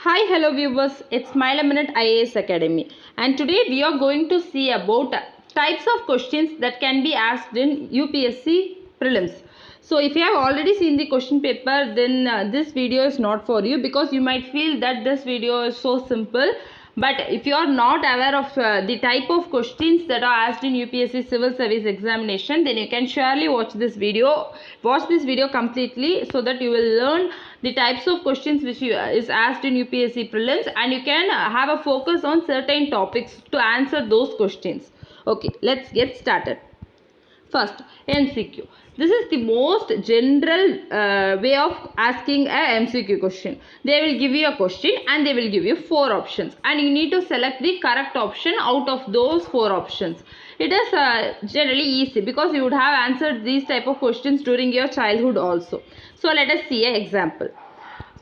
Hi, hello viewers, it's Smile a Minute IAS Academy, and today we are going to see about types of questions that can be asked in UPSC prelims. So if you have already seen the question paper, then this video is not for you, because you might feel that this video is so simple. But if you are not aware of the type of questions that are asked in UPSC civil service examination, then you can surely watch this video. Watch this video completely so that you will learn the types of questions which is asked in UPSC prelims, and you can have a focus on certain topics to answer those questions. Okay, let's get started. First, MCQ. This is the most general way of asking a MCQ question. They will give you a question and they will give you 4 options, and you need to select the correct option out of those 4 options. It is generally easy because you would have answered these type of questions during your childhood also. So let us see an example.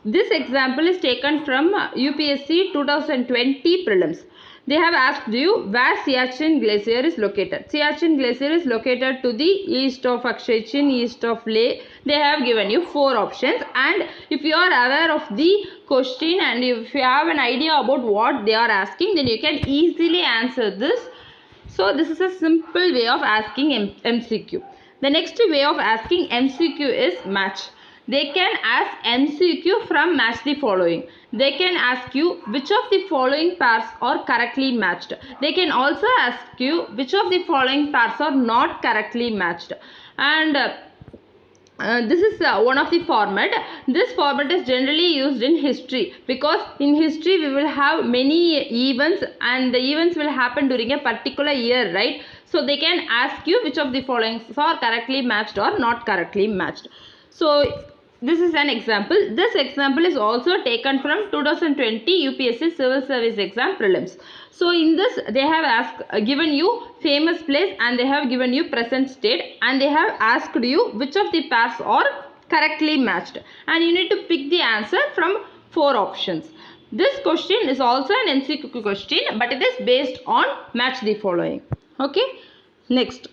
This example is taken from UPSC 2020 prelims. They have asked you where Siachen Glacier is located. Siachen Glacier is located to the east of Akshay Chin, east of Leh. They have given you 4 options, and if you are aware of the question and if you have an idea about what they are asking, then you can easily answer this. So this is a simple way of asking MCQ. The next way of asking MCQ is match. They can ask MCQ from match the following. They can ask you which of the following pairs are correctly matched. They can also ask you which of the following pairs are not correctly matched. And this is one of the format. This format is generally used in history, because in history we will have many events and the events will happen during a particular year, right? So they can ask you which of the following are correctly matched or not correctly matched. So this is an example. This example is also taken from 2020 UPSC Civil Service Exam prelims. So in this they have given you famous place and they have given you present state, and they have asked you which of the pairs are correctly matched, and you need to pick the answer from 4 options. This question is also an MCQ question, but it is based on match the following. Okay. Next,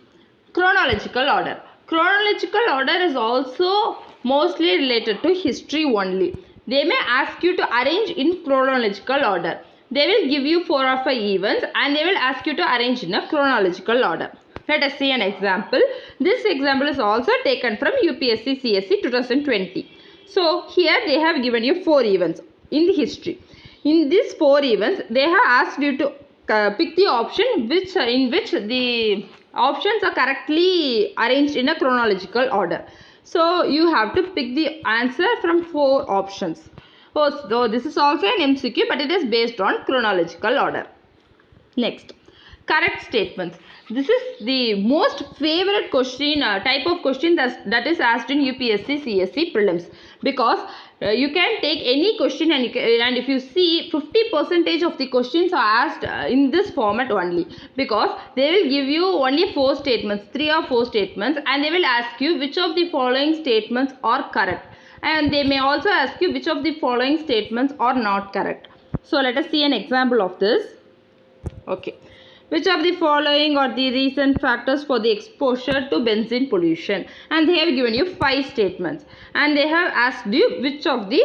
chronological order. Chronological order is also mostly related to history only. They may ask you to arrange in chronological order. They will give you 4 or 5 events and they will ask you to arrange in a chronological order. Let us see an example. This example is also taken from UPSC CSE 2020. So here they have given you 4 events in the history. In these 4 events, they have asked you to pick the option in which the options are correctly arranged in a chronological order. So you have to pick the answer from 4 options. So this is also an MCQ, but it is based on chronological order. Next, correct statements. This is the most favorite question, type of question that is asked in UPSC CSE prelims, because you can take any question and if you see 50% of the questions are asked in this format only, because they will give you only 4 statements, 3 or 4 statements, and they will ask you which of the following statements are correct, and they may also ask you which of the following statements are not correct. So let us see an example of this. Okay. Which of the following are the recent factors for the exposure to benzene pollution? And they have given you 5 statements, and they have asked you which of the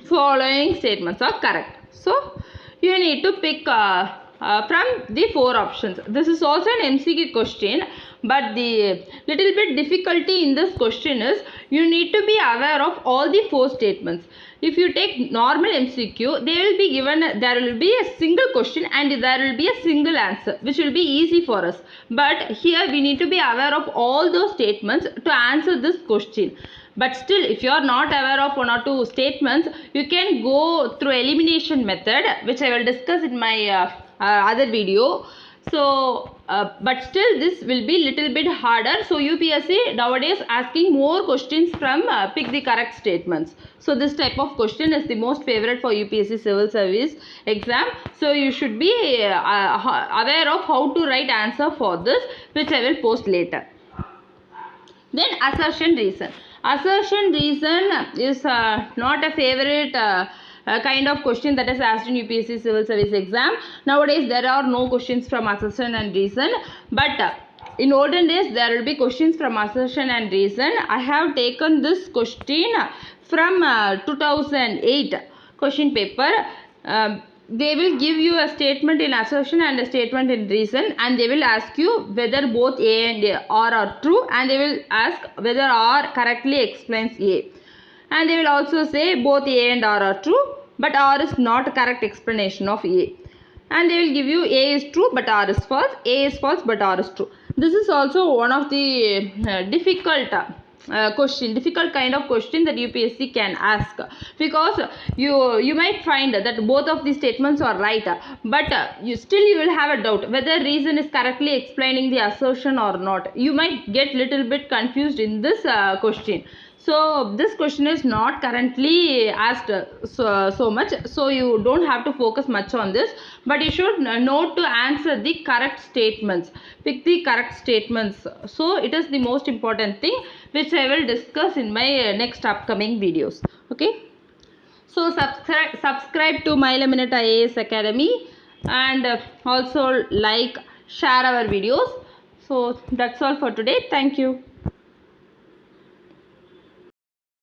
following statements are correct. So you need to pick from the 4 options. This is also an MCQ question, but the little bit difficulty in this question is you need to be aware of all the 4 statements. If you take normal MCQ, there will be a single question and there will be a single answer, which will be easy for us. But here we need to be aware of all those statements to answer this question. But still, if you are not aware of 1 or 2 statements, you can go through elimination method, which I will discuss in my other video. So but still this will be little bit harder. So UPSC nowadays asking more questions from pick the correct statements. So this type of question is the most favorite for UPSC civil service exam. So you should be aware of how to write answer for this, which I will post later. Then assertion reason. Assertion reason is not a favorite kind of question that is asked in UPSC civil service exam. Nowadays there are no questions from assertion and reason, but in olden days there will be questions from assertion and reason. I have taken this question from 2008. question paper. They will give you a statement in assertion and a statement in reason, and they will ask you whether both A and R are true, and they will ask whether R correctly explains A, and they will also say both A and R are true, but R is not a correct explanation of A, and they will give you A is true but R is false, A is false but R is true. This is also one of the difficult kind of question that UPSC can ask, because you might find that both of these statements are right, but you will have a doubt whether reason is correctly explaining the assertion or not. You might get little bit confused in this question. So this question is not currently asked so much, so you don't have to focus much on this, but you should know to answer the correct statements. Pick the correct statements. So it is the most important thing, which I will discuss in my next upcoming videos. Okay. So subscribe to My Minute IAS Academy, and also like, share our videos. So that's all for today. Thank you.